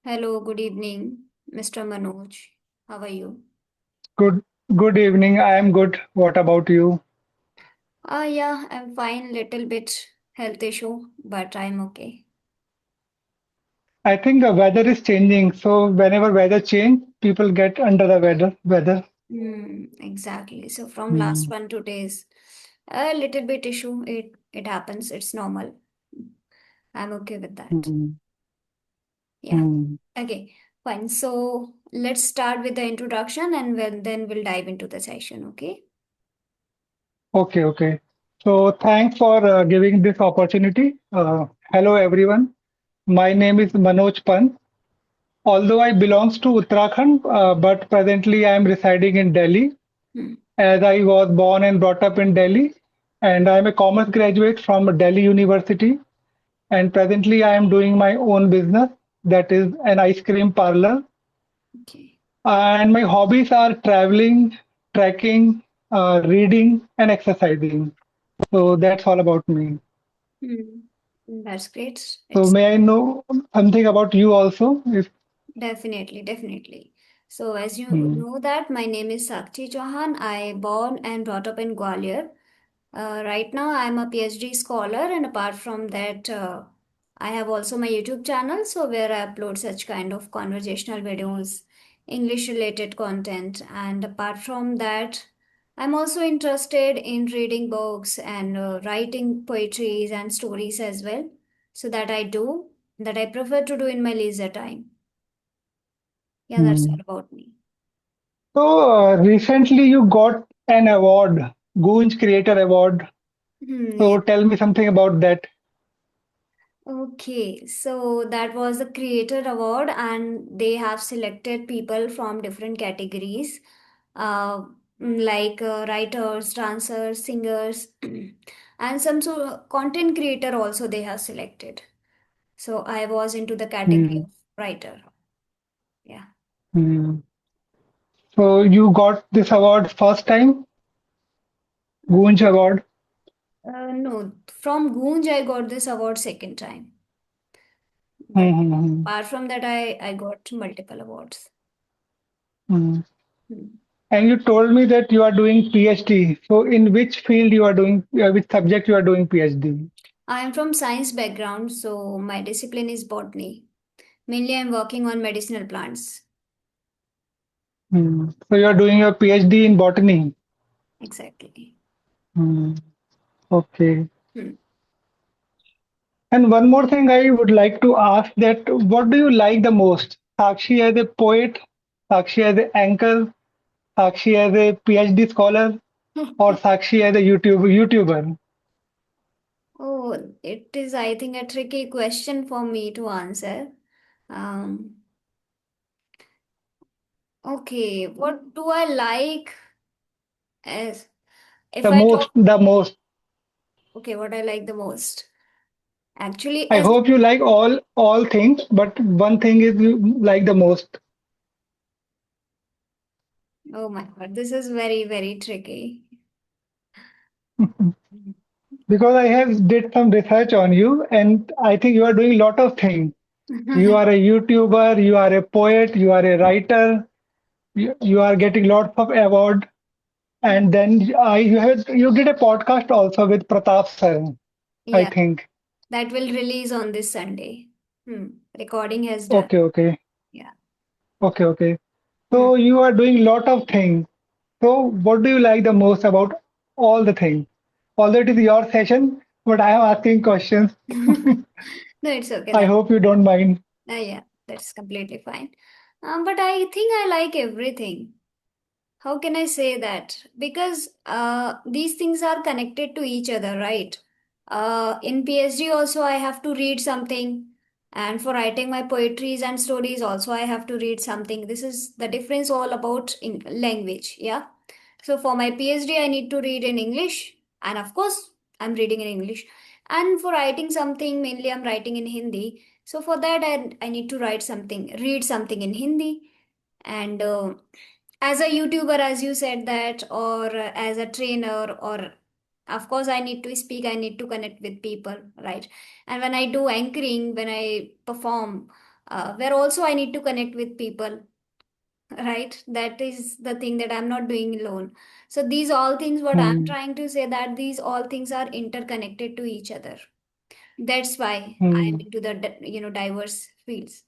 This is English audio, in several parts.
Hello, good evening, Mr. Manoj. How are you? Good good evening. I am good. What about you? Yeah, I'm fine. Little bit health issue, but I'm okay. I think the weather is changing. So whenever weather change, people get under the weather. Exactly. So from last Hmm. 1 2 days, a little bit issue. It happens. It's normal. I'm okay with that. Hmm. Yeah. Hmm. Okay. Fine. So let's start with the introduction, and then we'll dive into the session. Okay. Okay. So thanks for giving this opportunity. Hello everyone. My name is Manoj Pant. Although I belongs to Uttarakhand, but presently I am residing in Delhi, Hmm. as I was born and brought up in Delhi, and I am a commerce graduate from Delhi University. And presently, I am doing my own business, that is an ice cream parlor. Okay. And my hobbies are traveling, trekking, reading, and exercising. So that's all about me. Hmm. That's great. So It's may I know something about you also? If definitely. So as you hmm, know that my name is Sakshi Chauhan. I born and brought up in Gwalior. Right now I'm a PhD scholar, and apart from that, I have also my YouTube channel, so where I upload such kind of conversational videos, English related content, and apart from that, I'm also interested in reading books and writing poetries and stories as well. So that I prefer to do in my leisure time. Yeah, that's all hmm. about me. So recently you got an award, Goonj Creator Award. Yeah. So tell me something about that. Okay, so that was the Creator Award, and they have selected people from different categories, uh, like writers, dancers, singers, and some sort of content creator also they have selected. So I was into the category Hmm, of writer. Yeah. hmm. So you got this award first time, Goonj Award. No, from Goonj I got this award second time, Hmm, but hmm, hmm. apart from that I got multiple awards. Hmm. Hmm. And you told me that you are doing PhD. So in which field you are doing, which subject you are doing PhD? I am from science background, so my discipline is botany. Mainly, I'm working on medicinal plants. Hmm. So you are doing your PhD in botany. Exactly. Hmm. Okay. Hmm. And one more thing I would like to ask that what do you like the most? Sakshi as a poet, Sakshi as an anchor, Sakshi as a PhD scholar, or Sakshi as a YouTuber? Oh, it is, I think, a tricky question for me to answer. Um, okay, what do I like as if The I most, talk, the most. okay, what I like the most? Actually, I as hope you like all things, but one thing is you like the most. oh my God, this is very, very tricky. Because I have did some research on you, and I think you are doing a lot of things. You are a YouTuber, you are a poet, you are a writer, you are getting lots of award, and then you did a podcast also with Pratap sir, I Yeah, think. that will release on this Sunday. Hmm. Recording has done. Okay. Yeah. Okay. Hmm. So you are doing lot of things. So what do you like the most about all the things? Although it is your session, but I am asking questions. No, it's okay. I That's hope you completely, don't mind. yeah, that's completely fine. But I think I like everything. How can I say that? Because these things are connected to each other, right? In PhD also I have to read something, and for writing my poetries and stories also I have to read something. This is the difference all about in language, yeah. So for my PhD I need to read in English, and of course I'm reading in English. And for writing something, mainly I'm writing in Hindi. So for that I need to read something in Hindi, and as a YouTuber, as you said that, or as a trainer, or of course I need to speak, I need to connect with people, right? And when I do anchoring, when I perform, where also I need to connect with people, right? That is the thing that I'm not doing alone. So these all things, what I'm Hmm. trying to say, that these all things are interconnected to each other. That's why I'm Hmm. into the diverse fields.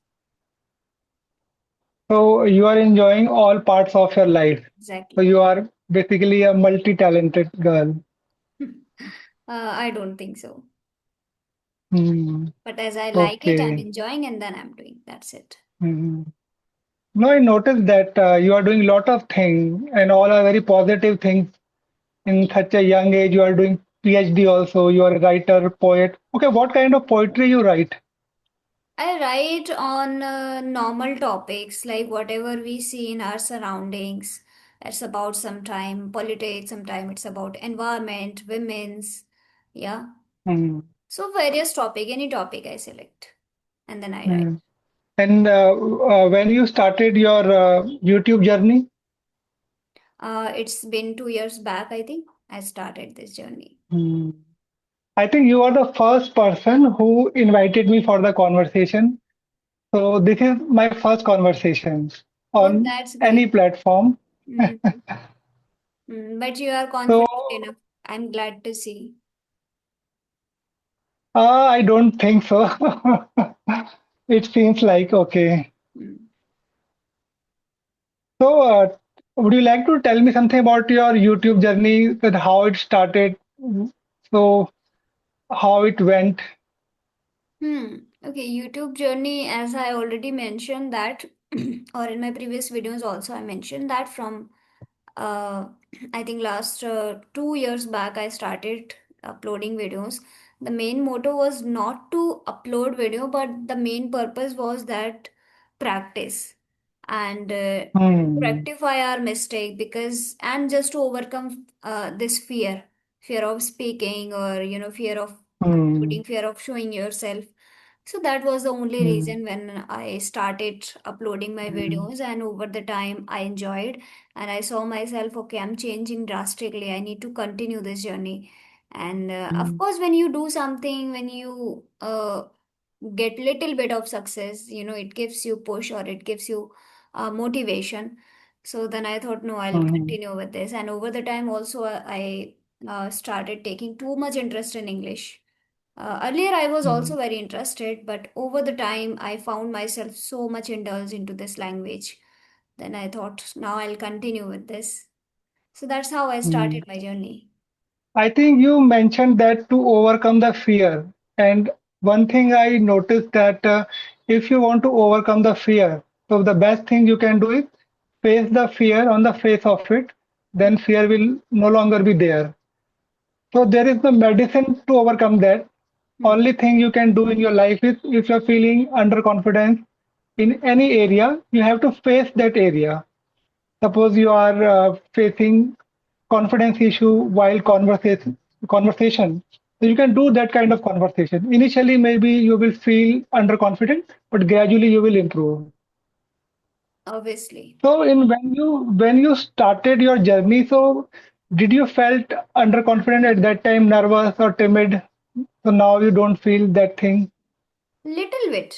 So you are enjoying all parts of your life. So Exactly. you are basically a multi-talented girl. I don't think so. Hmm. But as I like it, I'm Okay. enjoying, and then I'm doing. That's it. Hmm. No, I noticed that you are doing a lot of things and all are very positive things in such a young age. You are doing PhD also. You are a writer, poet. Okay, what kind of poetry you write? I write on normal topics like whatever we see in our surroundings. It's about sometime politics, sometime it's about environment, women's, yeah. Hmm. So various topic, any topic I select, and then I write. Hmm. And when you started your YouTube journey? It's been 2 years back, I think. I started this journey. Hmm. I think you are the first person who invited me for the conversation. So this is my first conversation Oh, on that's any great. platform. Mhm. But you are So confident enough. I'm glad to see. I don't think so. It seems like okay. Mm. So would you like to tell me something about your YouTube journey, that how it started? So how it went? Okay, YouTube journey, as I already mentioned that, or in my previous videos also, I mentioned that from uh, I think last 2 years back, I started uploading videos. The main motto was not to upload video, but the main purpose was that practice and Hmm. rectify our mistake, because and just to overcome this fear of speaking, or fear of Hmm. uploading, fear of showing yourself. So that was the only Hmm. reason when I started uploading my Hmm. videos, and over the time I enjoyed, and I saw myself, okay, I'm changing drastically. I need to continue this journey. And of Hmm. course, when you do something, when you get little bit of success, it gives you push, or it gives you motivation. So then I thought, no, I'll Hmm. continue with this. And over the time also, I started taking too much interest in English. Earlier, I was Hmm. also very interested, but over the time, I found myself so much indulged into this language. Then I thought, now I'll continue with this. So that's how I Hmm. started my journey. I think you mentioned that to overcome the fear. And one thing I noticed that if you want to overcome the fear, so the best thing you can do is face the fear on the face of it. Then fear will no longer be there. So there is no medicine to overcome that. Hmm. Only thing you can do in your life is if you're feeling underconfidence in any area, you have to face that area. Suppose you are facing confidence issue while conversation. So you can do that kind of conversation. Initially, maybe you will feel underconfident, but gradually you will improve. Obviously. So in when you started your journey, so did you felt underconfident at that time, nervous or timid? So now you don't feel that thing. Little bit,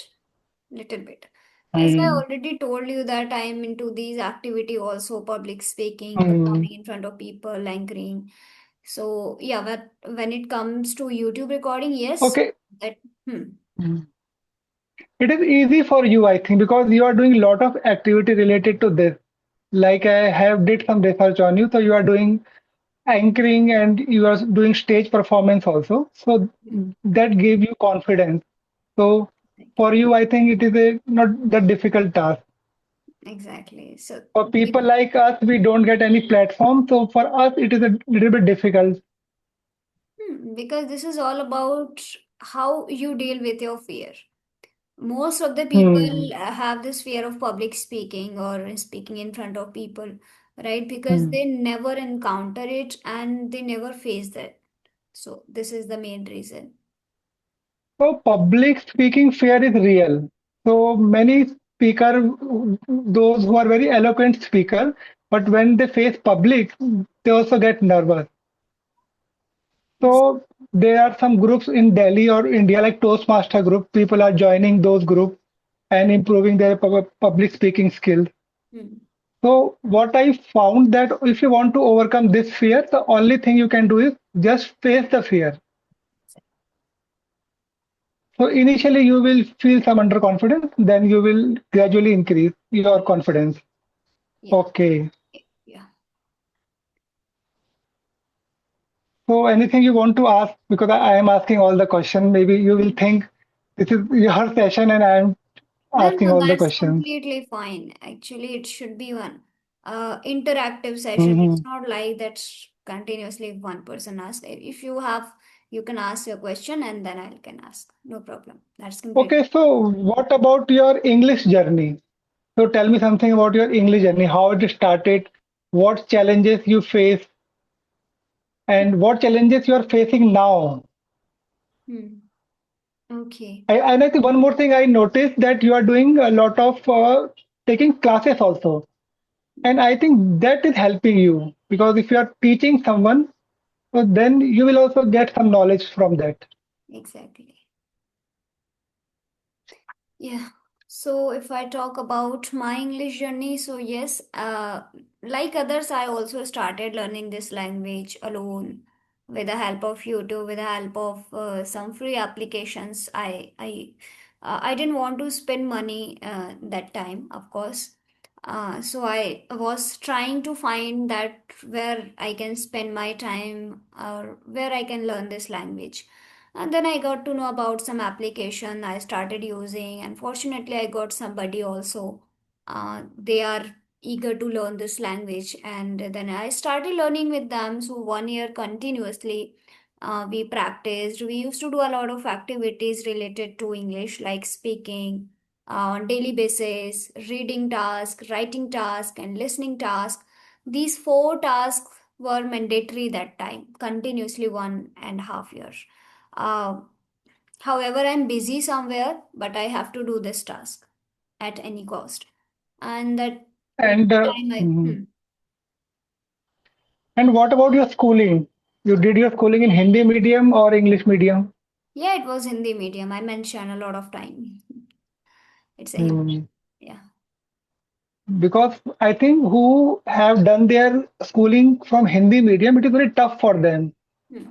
little bit. As I Hmm. already told you that I am into these activity also, public speaking, Hmm. performing in front of people, anchoring. So yeah, but when it comes to YouTube recording, yes, Okay. that hmm. Hmm. It is easy for you, I think, because you are doing a lot of activity related to this. Like I have did some research on you, so you are doing anchoring and you are doing stage performance also. So Hmm. that gave you confidence. So for you, I think it is a not that difficult task. Exactly. So, For people like us, we don't get any platform. So for us, it is a little bit difficult. because this is all about how you deal with your fear. Most of the Hmm. people have this fear of public speaking or speaking in front of people, right? Because Hmm. they never encounter it and they never face that. So, this is the main reason. So public speaking fear is real. So many speaker, those who are very eloquent speaker, but when they face public, they also get nervous. Ex- So there are some groups in Delhi or India like Toastmaster group. People are joining those groups. and improving their public speaking skills. Hmm. So what I found that if you want to overcome this fear, the only thing you can do is just face the fear. So initially you will feel some underconfidence, then you will gradually increase your confidence. Yeah. Okay. Yeah. So anything you want to ask, because I am asking all the questions, maybe you will think this is your session and I am No, asking no, all the that's questions. completely fine. Actually, it should be one interactive session. It's Mhm. not like that's continuously one person asks. If you have, you can ask your question and then I can ask. No problem. That's complete. Okay, so what about your English journey? So tell me something about your English journey, how it started, what challenges you face, and what challenges you are facing now. Hmm. Okay. And I think one more thing I noticed that you are doing a lot of taking classes also. And I think that is helping you because if you are teaching someone, so then you will also get some knowledge from that. Exactly. Yeah. So if I talk about my English journey, so yes, like others, I also started learning this language alone with the help of YouTube, with the help of some free applications. I didn't want to spend money that time, of course. So I was trying to find that where I can spend my time or where I can learn this language. And then I got to know about some application I started using, and fortunately, I got somebody also. They are eager to learn this language, and then I started learning with them. So 1 year continuously, we practiced. We used to do a lot of activities related to English, like speaking on daily basis, reading task, writing task, and listening task. These four tasks were mandatory that time, continuously 1.5 years. uh, However, I'm busy somewhere, but I have to do this task at any cost. And that period And of time, and what about your schooling? You did your schooling in Hindi medium or English medium? yeah, it was Hindi medium. I mentioned a lot of time. It's a Hindi. Hmm. Yeah. Because I think who have done their schooling from Hindi medium, it is very tough for them. Hmm.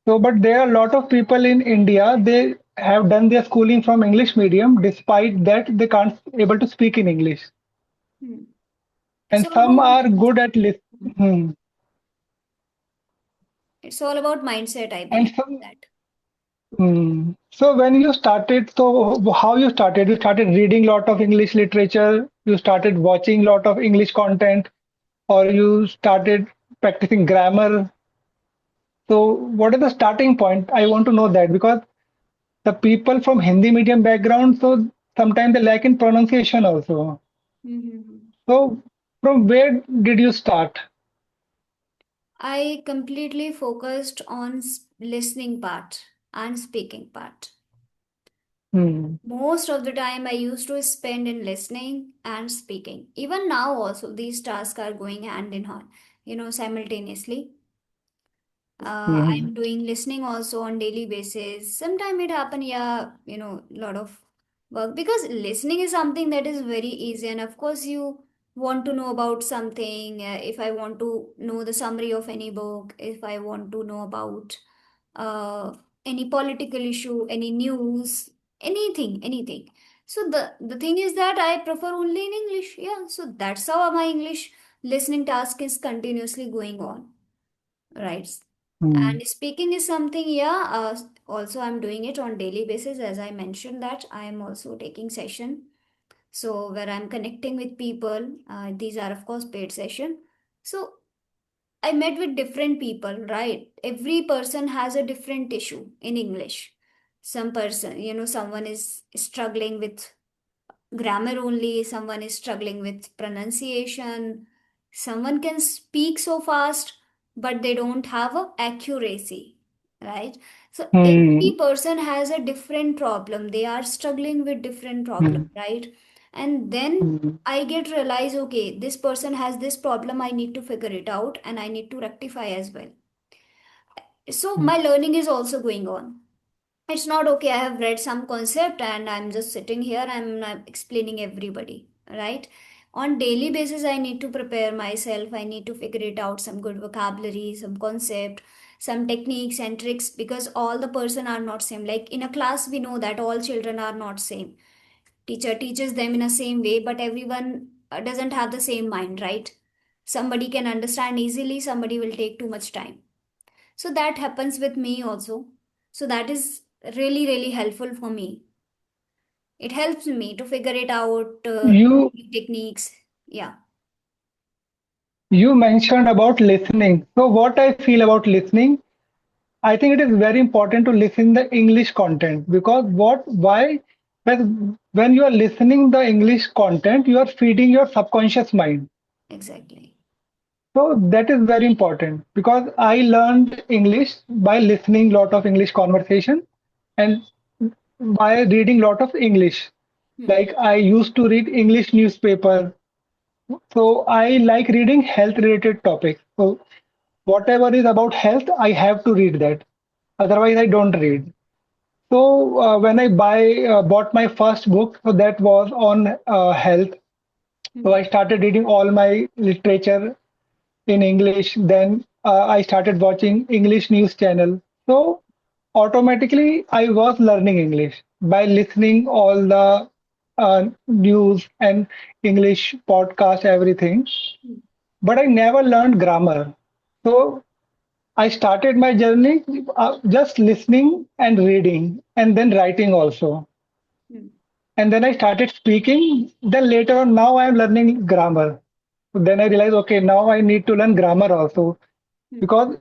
So, but there are a lot of people in India, they have done their schooling from English medium, despite that they can't able to speak in English. Hmm. It's And all some about are good mindset. at listening. It's all about mindset, I And believe some, that. so when you started, so how you started? You started reading lot of English literature, you started watching lot of English content, or you started practicing grammar. So what is the starting point? I want to know that because the people from Hindi medium background, so sometimes they lack in pronunciation also. Mm-hmm. So from where did you start? I completely focused on listening part and speaking part. Hmm. Most of the time I used to spend in listening and speaking. Even now also these tasks are going hand in hand, simultaneously. Hmm. I'm doing listening also on daily basis. Sometime it happen, yeah, lot of work because listening is something that is very easy. And of course, you want to know about something. If I want to know the summary of any book, if I want to know about uh, any political issue, any news, anything. So the thing is that I prefer only in English. Yeah, so that's how my English listening task is continuously going on, right? Hmm. And speaking is something, yeah, also I'm doing it on daily basis. As I mentioned that I am also taking session. So where I'm connecting with people, these are of course paid session. So I met with different people, right? Every person has a different issue in English. Some person, someone is struggling with grammar only, someone is struggling with pronunciation, someone can speak so fast but they don't have a accuracy, right? So every Hmm. person has a different problem, they are struggling with different problem, Hmm. right? And then Hmm. I get realize, okay, this person has this problem, I need to figure it out and I need to rectify as well. So Hmm. my learning is also going on. It's not okay. I have read some concept and I'm just sitting here. I'm not explaining everybody, right? On daily basis, I need to prepare myself. I need to figure it out some good vocabulary, some concept, some techniques and tricks because all the person are not same. Like in a class, we know that all children are not same. Teacher teaches them in a same way, but everyone doesn't have the same mind, right? Somebody can understand easily. Somebody will take too much time. So that happens with me also. So that is really, really helpful for me. It helps me to figure it out, You techniques. Yeah, you mentioned about listening. So what I feel about listening, I think it is very important to listen the English content because what why when you are listening the English content, you are feeding your subconscious mind. exactly. So that is very important because I learned English by listening lot of English conversation and by reading lot of English. Hmm. Like I used to read English newspaper. So I like reading health related topics. So whatever is about health, I have to read that. Otherwise, I don't read. So when I bought my first book, so that was on health. So Hmm. I started reading all my literature in English. Then I started watching English news channel. So automatically I was learning English by listening all the news and English podcast, everything. Hmm. But I never learned grammar. So I started my journey just listening and reading and then writing also. Hmm. And then I started speaking. Then later on, now I am learning grammar. Then I realized, okay, now I need to learn grammar also. Hmm. Because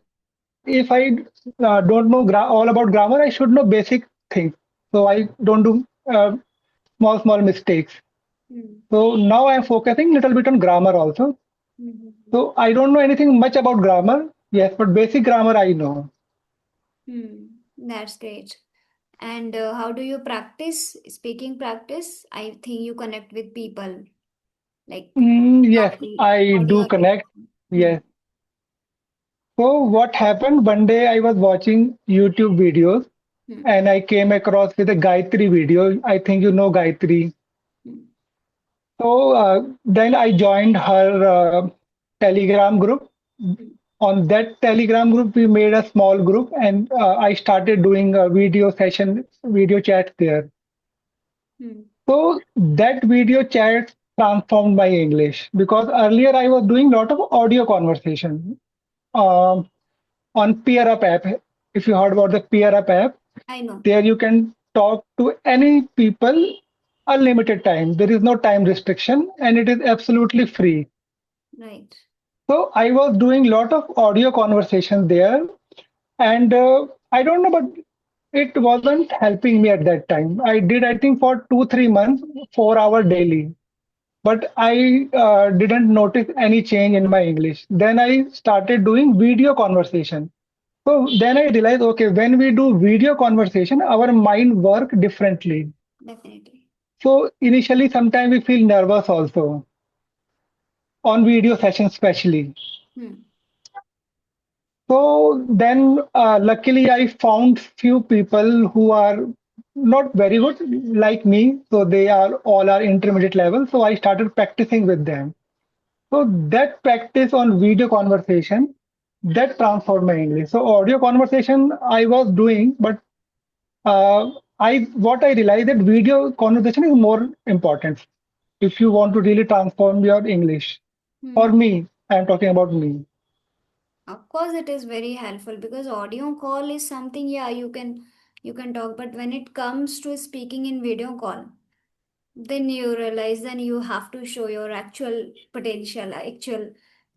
if I don't know all about grammar, I should know basic things. So I don't do small mistakes. Hmm. So now I am focusing little bit on grammar also. Hmm. Hmm. So I don't know anything much about grammar. Yes, but basic grammar I know. Hmm. That's great. And how do you practice speaking practice? I think you connect with people like Yes, normally I do audio. connect. Hmm. Yes. So what happened one day I was watching YouTube videos Hmm. and I came across with a Gayatri video. I think you know Gayatri. Hmm. So then I joined her Telegram group. Hmm. On that Telegram group, we made a small group and I started doing a video session, video chat there. Hmm. So that video chat transformed my English because earlier I was doing a lot of audio conversation on Peer Up app. If you heard about the Peer Up app, I know. there you can talk to any people unlimited time. There is no time restriction and it is absolutely free. Right. So I was doing lot of audio conversations there, and I don't know, but it wasn't helping me at that time. I did, I think, for 2 3 months, 4 hour daily, but I didn't notice any change in my English. Then I started doing video conversation. So then I realized, okay, when we do video conversation, our mind work differently. Definitely. So initially, sometimes we feel nervous also on video sessions, especially. Hmm. So then, luckily, I found few people who are not very good like me. So they are all are intermediate level. So I started practicing with them. So that practice on video conversation that transformed my English. So audio conversation I was doing, but I what I realized that video conversation is more important if you want to really transform your English. For Hmm. me, I am talking about me. Of course, it is very helpful because audio call is something, yeah, you can talk, but when it comes to speaking in video call, then you realize then you have to show your actual potential, actual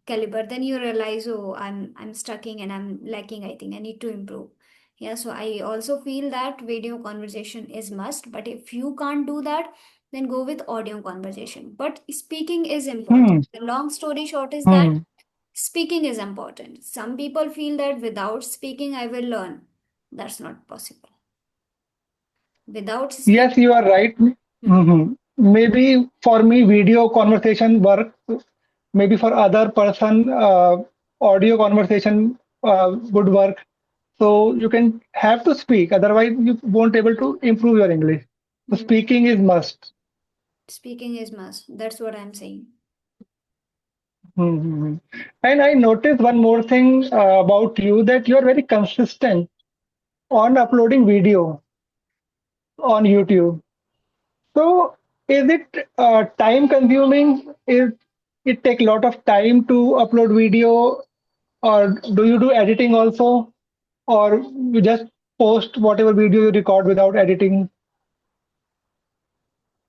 caliber. Then you realize, oh, I'm stucking and I'm lacking. I think I need to improve. Yeah, so I also feel that video conversation is must, but if you can't do that, then go with audio conversation. But speaking is important. Hmm. The long story short is that Hmm. speaking is important. Some people feel that without speaking, I will learn. That's not possible. Without Yes, speaking, you are right. hmm, Mhm. Maybe for me, video conversation work. Maybe for other person, audio conversation would work. So you can have to speak, otherwise you won't able to improve your English. So Hmm. speaking is must. Speaking is must. That's what I'm saying. Hmm. And I noticed one more thing about you, that you are very consistent on uploading video on YouTube. So is it time consuming? Is it take a lot of time to upload video, or do you do editing also, or you just post whatever video you record without editing?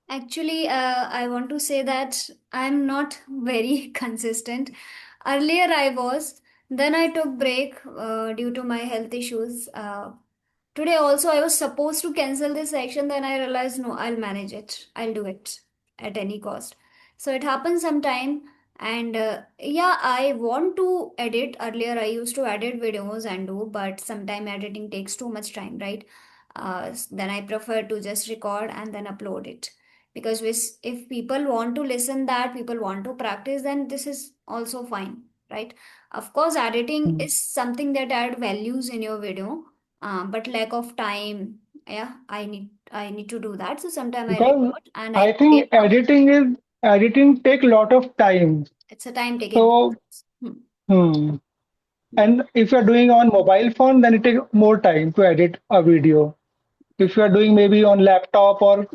Actually, I want to say that I'm not very consistent. Earlier I was, then I took break due to my health issues. Today also I was supposed to cancel this section, then I realized no, I'll manage it. I'll do it at any cost. So it happens sometime, and yeah, I want to edit. Earlier I used to edit videos and do, but sometime editing takes too much time, right? Then I prefer to just record and then upload it, because if people want to listen, that people want to practice, then this is also fine, right? Of course editing Hmm. is something that add values in your video, but lack of time, yeah, I need to do that, so sometimes I Because record and I I create think content. editing take lot of time. It's a time taking So process. Hmm. hmm. Hmm. And if you're doing on mobile phone, then it take more time to edit a video. If you are doing maybe on laptop or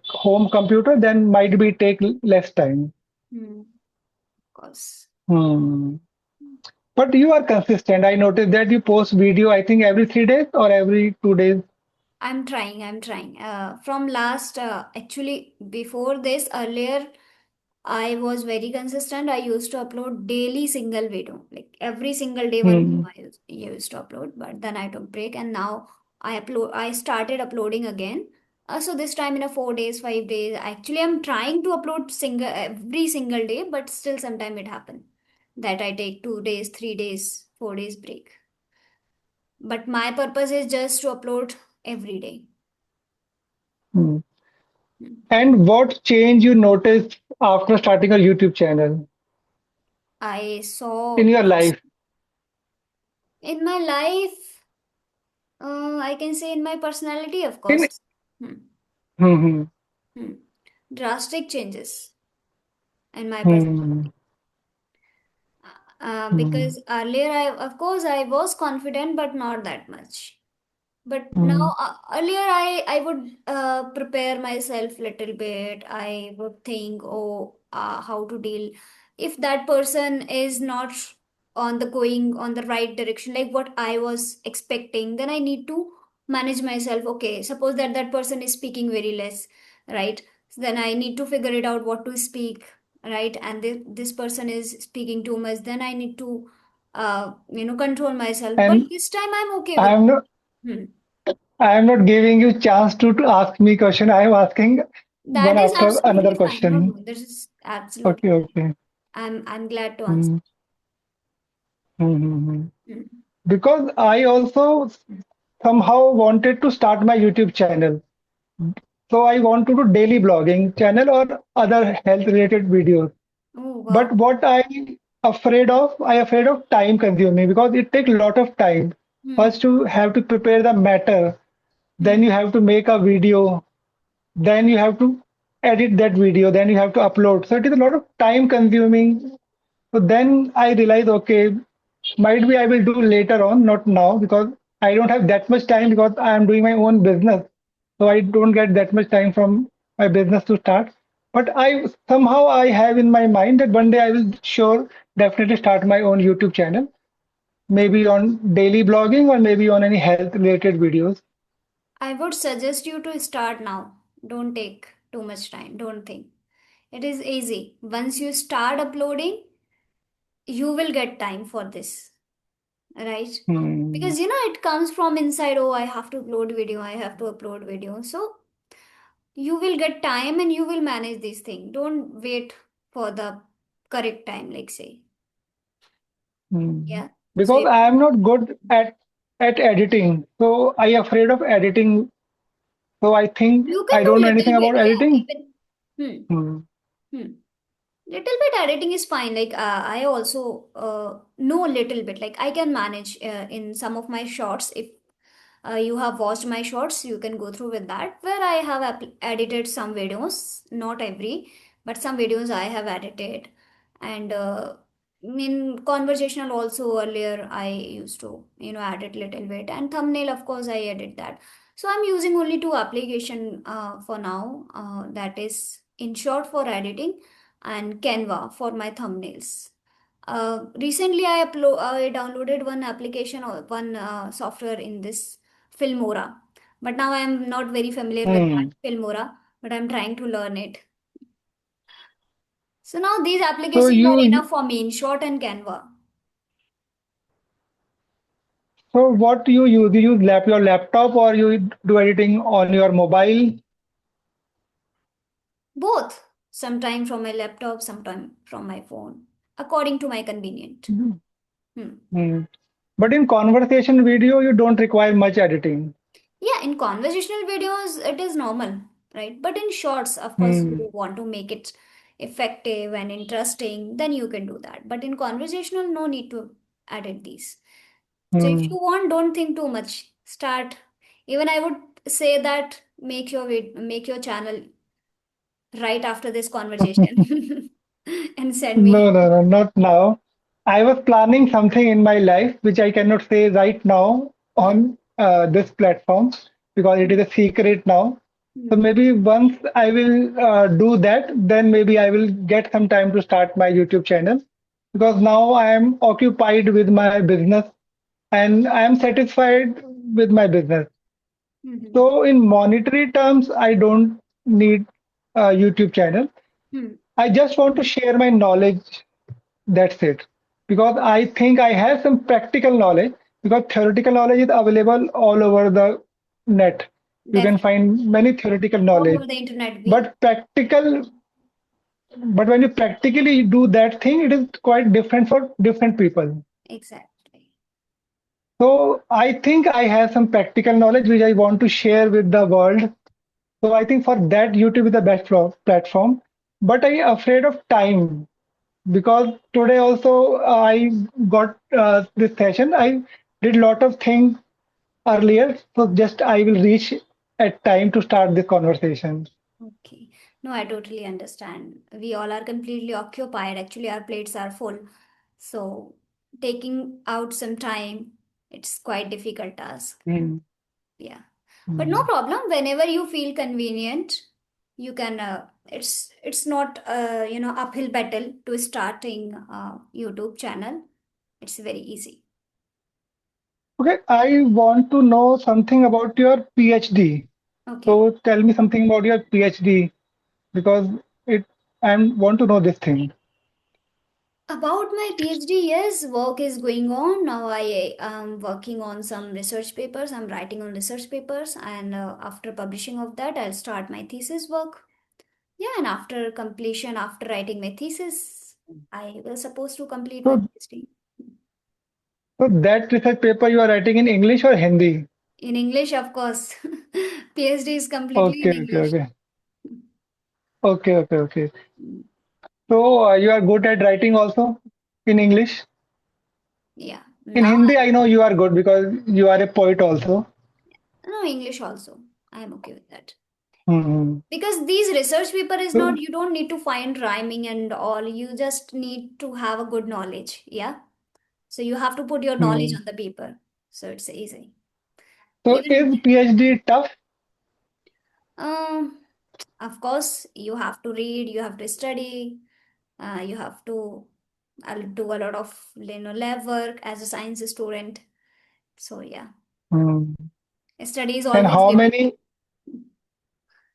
home computer, then might be take less time. Hmm. Of course. Hmm. But you are consistent. I noticed that you post video, I think every 3 days or every 2 days. I'm trying. From last, actually, before this, earlier, I was very consistent. I used to upload daily single video, like every single day one video Hmm. I used to upload. But then I took break, and now I started uploading again. So this time in a 4 days, 5 days. Actually, I'm trying to upload single every single day, but still sometime it happen that I take 2 days, 3 days, 4 days break. But my purpose is just to upload every day. Hmm. Hmm. And what change you noticed after starting a YouTube channel I in saw your life? in my life, I can say in my personality, of In course. Hmm. hmm, hmm, Hmm. Drastic changes in my hmm, personality. hmm, Because earlier, of course, I was confident, but not that much. But now, hmm, earlier I would prepare myself little bit. I would think, oh, how to deal if that person is not on the going on the right direction, like what I was expecting. Then I need to manage myself. Okay, suppose that person is speaking very less, right? So then I need to figure it out what to speak, right? And this person is speaking too much. Then I need to, control myself. But and this time I'm okay I with. am not Hmm. I am not giving you chance to ask me question. I am asking one That is after another absolutely fine. No, question. no, this is Okay, absolutely. okay. I'm glad to answer. Hmm, hmm, hmm, hmm. Mm. Because I also somehow wanted to start my YouTube channel. So I want to do daily blogging channel or other health related videos. Oh But wow. what I afraid of time consuming because it takes a lot of time. Hmm. First you have to prepare the matter, then Hmm. you have to make a video, then you have to edit that video, then you have to upload. So it is a lot of time consuming. So then I realized, okay, might be I will do later on, not now, because I don't have that much time because I am doing my own business. So I don't get that much time from my business to start. But I somehow I have in my mind that one day I will sure definitely start my own YouTube channel, maybe on daily blogging or maybe on any health related videos. I would suggest you to start now. Don't take too much time. Don't think. It is easy. Once you start uploading, you will get time for this, right? Hmm. Because it comes from inside. Oh, I have to upload video. I have to upload video. So you will get time and you will manage this thing. Don't wait for the correct time, like say. Hmm. Yeah. So Because if I am you not good at editing, so I afraid of editing. So I think you can I do don't know anything little bit, about yeah. editing. Even hmm, Hmm. hmm. Little bit editing is fine. Like I also know a little bit. Like I can manage in some of my shorts. If you have watched my shorts, you can go through with that. Where I have edited some videos, not every, but some videos I have edited, and in conversational also earlier I used to edit little bit, and thumbnail of course I edit that. So I'm using only two application for now. That is InShot for editing and Canva for my thumbnails. Recently, I downloaded one application or one software in this Filmora, but now I am not very familiar with that Hmm. Filmora, but I'm trying to learn it. So now these So applications are you, enough for me in Short and Canva. so what do you use? Do you use your laptop or you do editing on your mobile? Both, sometime from my laptop, sometime from my phone, according to my convenient. Hmm. Hmm. But in conversation video, you don't require much editing. Yeah, in conversational videos, it is normal, right? But in shorts, of course, Hmm. you want to make it effective and interesting, then you can do that. But in conversational, no need to edit these. So if Hmm. you want, don't think too much. Start. Even I would say that make your channel right after this conversation and send No, me. no, no, not now. I was planning something in my life which I cannot say right now on this platform because it is a secret now. So Hmm. maybe once I will do that, then maybe I will get some time to start my YouTube channel because now I am occupied with my business and I am satisfied with my business. Hmm. So in monetary terms, I don't need a YouTube channel. Hmm. I just want to share my knowledge. That's it. Because I think I have some practical knowledge, because theoretical knowledge is available all over the net. You can Definitely. find many theoretical All knowledge. over the internet, we But but when you practically do that thing, it is quite different for different people. exactly. So I think I have some practical knowledge which I want to share with the world. So I think for that YouTube is the best platform. But I afraid of time because today also I got this session. I did lot of things earlier, so just I will reach at time to start this conversation. Okay. No, I totally understand. We all are completely occupied. Actually, our plates are full. So taking out some time, it's quite difficult task. Mm, Yeah. But no mm. problem. Whenever you feel convenient, you can it's not uphill battle to starting YouTube channel. It's very easy. Okay, I want to know something about your PhD. Okay. So tell me something about your PhD because it I want to know this thing. About my PhD, yes, work is going on. Now I am working on some research papers. I'm writing on research papers, and after publishing of that, I'll start my thesis work. Yeah, and after completion, after writing my thesis, I will supposed to complete my So, PhD. so that research paper you are writing in English or Hindi? In English, of course. PhD is completely in Okay, okay, English. okay. Okay, okay, okay. Mm. So you are good at writing also in English? Yeah. In Now, Hindi, I know you are good because you are a poet also. no, English also. I am okay with that. Hmm. Because these research paper is not, So, you don't need to find rhyming and all. You just need to have a good knowledge. Yeah. So you have to put your knowledge hmm. on the paper. So it's easy. So Even, is PhD tough? um, of course, you have to read, you have to study, you have to do a lot of lab work as a science student. So yeah, Hmm. study is And always given.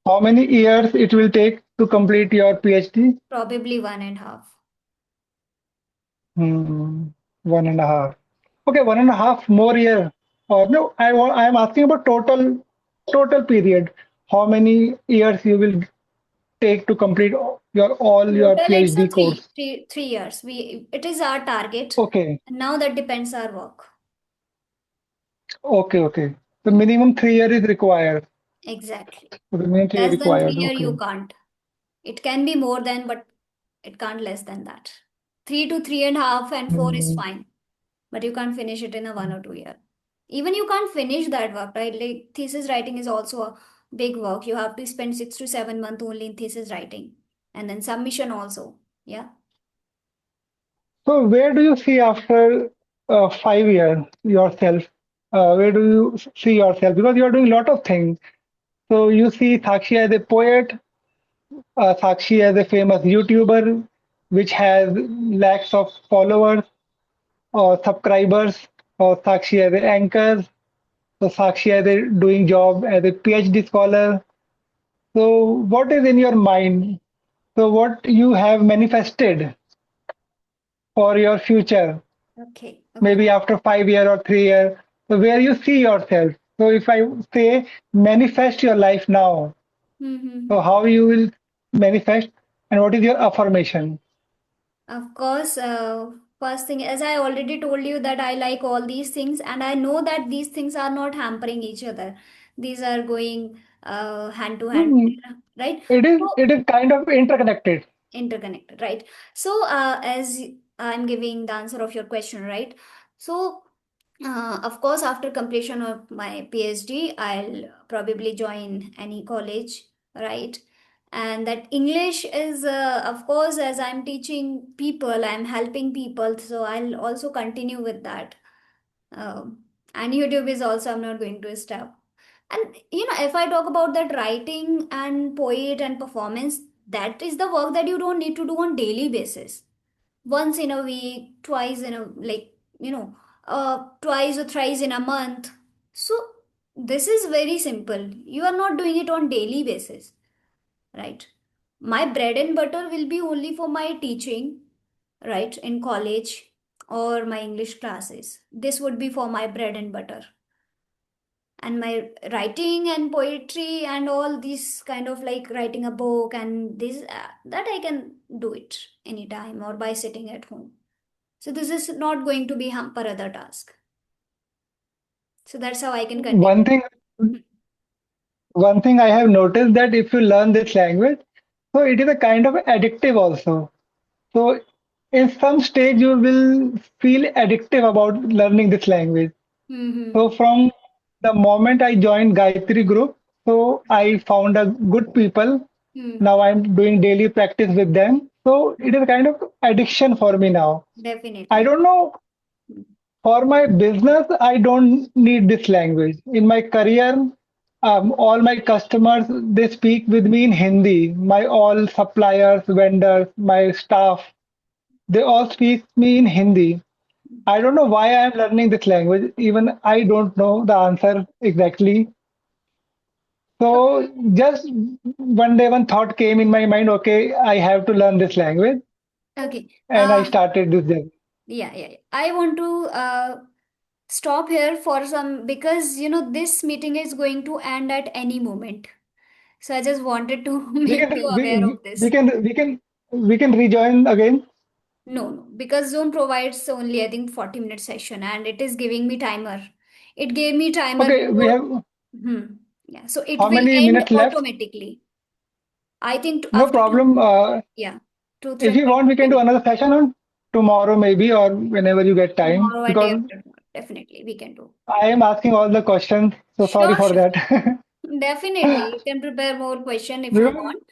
how many years it will take to complete your PhD? Probably 1.5. Hmm. 1.5. Okay, 1.5 more year. Or no, I am asking about total period. How many years you will take to complete your all your Total, it's a PhD course? 3 years. It is our target. Okay, And now that depends our work. okay, okay. The Hmm. minimum 3 year is required. Exactly. The minimum 3 year Less than three required. year you Okay. can't. It can be more than, but It can't less than that. 3 to 3.5 and 4 is Hmm. fine, but you can't finish it in a 1 or 2 year. Even you can't finish that work, right? Like thesis writing is also a big work. You have to spend 6 to 7 months only in thesis writing, and then submission also. Yeah. So where do you see after 5 years yourself? Where do you see yourself? Because you are doing a lot of things. So you see Sakshi as a poet, Sakshi as a famous YouTuber, which has lakhs of followers or subscribers, or Sakshi as an anchor, so Sakshi as a doing job as a PhD scholar. So what is in your mind? So what you have manifested for your future, Okay. Okay. maybe after 5 year or 3 year. So where you see yourself. So if I say manifest your life now, Mm-hmm. so how you will manifest and what is your affirmation? Of course, first thing, as I already told you, that I like all these things, and I know that these things are not hampering each other. These are going hand to hand, Hmm, right? It is So it is kind of interconnected. interconnected, right? So, as I'm giving the answer of your question, right? So, of course, after completion of my PhD, I'll probably join any college, right? And that English is, of course, as I'm teaching people, I'm helping people, so I'll also continue with that. Um, and YouTube is also, I'm not going to stop. And if I talk about that writing and poet and performance, that is the work that you don't need to do on daily basis. Once in a week, twice in a twice or thrice in a month. So this is very simple. You are not doing it on daily basis, right? My bread and butter will be only for my teaching, right, in college or my English classes. This would be for my bread and butter, and my writing and poetry and all these kind of like writing a book and this that I can do it anytime or by sitting at home. So this is not going to be hamper other task. So that's how I can continue. One thing one thing I have noticed that if you learn this language, so it is a kind of addictive also. So in some stage you will feel addictive about learning this language. So Mm-hmm. from the moment I joined Gayatri group, so I found a good people. Hmm. Now I'm doing daily practice with them. So it is a kind of addiction for me now. I Definitely. don't know, for my business, I don't need this language. In my career, all my customers, they speak with me in Hindi. My all suppliers, vendors, my staff, they all speak me in Hindi. I don't know why I'm learning this language. Even I don't know the answer exactly. So just one day, one thought came in my mind. Okay, I have to learn this language, Okay. and I started this journey. Yeah. I want to stop here for some, because this meeting is going to end at any moment. So I just wanted to We make you can aware we, of this. we can we can we can rejoin again. No, because Zoom provides only, I think, 40-minute session, and it is giving me timer. It gave me timer Okay, we before. have Hmm. Yeah, so it how will many end minutes left? automatically. I think No after two, problem. yeah, two, If three you minutes want, we can do will another session on tomorrow, maybe, or whenever you get time. tomorrow and day Because after tomorrow. Definitely, we can do. I am asking all the questions, so sorry Sure, for sure. that. Definitely, you can prepare more question if you Because want,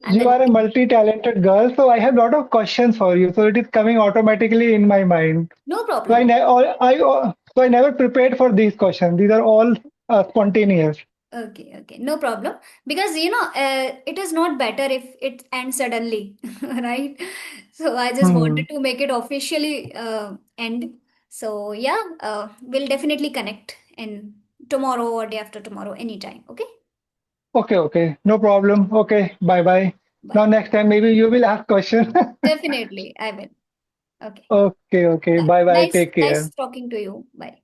and you then are a we can. multi-talented girl, so I have a lot of questions for you. So it is coming automatically in my mind. No So problem. so I never prepared for these questions. These are all spontaneous. Okay, no problem. Because it is not better if it ends suddenly, right? So I just Hmm. wanted to make it officially end. So yeah, we'll definitely connect in tomorrow or day after tomorrow, anytime. Okay, Okay, no problem. Okay, bye bye. Now bye. next time maybe you will ask question. Definitely, I will. Okay, Okay, bye. bye bye. Nice, Take nice care. talking to you. Bye.